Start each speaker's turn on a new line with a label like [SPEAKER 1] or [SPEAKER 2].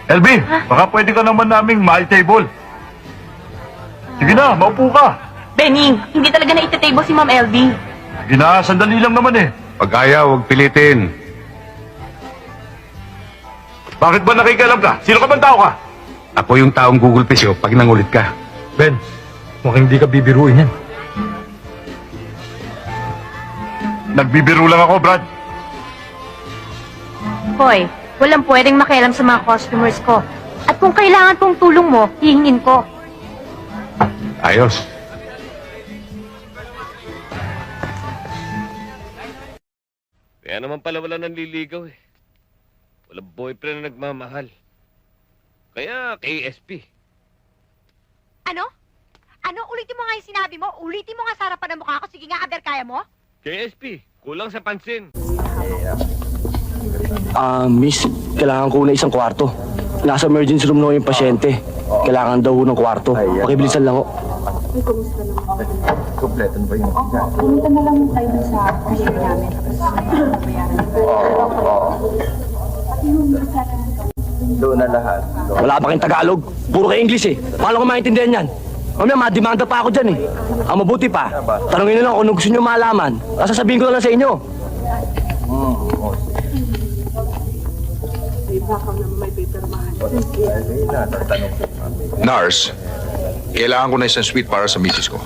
[SPEAKER 1] LB, baka pwede ka naman naming ma-table. Sige na, maupo ka.
[SPEAKER 2] Benning, hindi talaga na itetable si Ma'am LB.
[SPEAKER 1] Sige na, sandali lang naman eh.
[SPEAKER 3] Pag ayaw, huwag pilitin.
[SPEAKER 1] Bakit ba nakikialam ka? Sino ka bang tao ka?
[SPEAKER 3] Ako yung taong gugulpi sa'yo pag nangulit ka.
[SPEAKER 4] Ben, mukhang hindi ka bibiruin yan.
[SPEAKER 1] Nagbibiro lang ako, Brad.
[SPEAKER 2] Hoy, walang pwedeng makialam sa mga customers ko. At kung kailangan kong tulong mo, hihingin ko.
[SPEAKER 3] Ayos.
[SPEAKER 5] Kaya naman pala wala nang liligaw eh. Walang boyfriend na nagmamahal. Kaya KSP.
[SPEAKER 6] Ano? Ano? Ulitin mo nga yung sinabi mo. Ulitin mo nga sa harapan ng mukha ko. Sige nga, Aber, kaya mo?
[SPEAKER 5] KSP, kulang sa pansin.
[SPEAKER 7] Miss, kailangan ko na isang kwarto. Nasa emergency room na yung pasyente. Kailangan daw ng kwarto. Pakibilisan lang ho.
[SPEAKER 8] Pumunta na lang tayo dun sa cashier namin.
[SPEAKER 9] Doon na lahat.
[SPEAKER 7] Wala pa kayong Tagalog. Puro kayo English eh. Paano ko maintindihan yan? Mamaya, madimanda pa ako dyan eh. Ang mabuti pa, tanungin nyo lang kung ano gusto nyo malaman. Sasabihin ko na lang sa inyo.
[SPEAKER 3] Nurse, kailangan ko na isang suite para sa misis ko.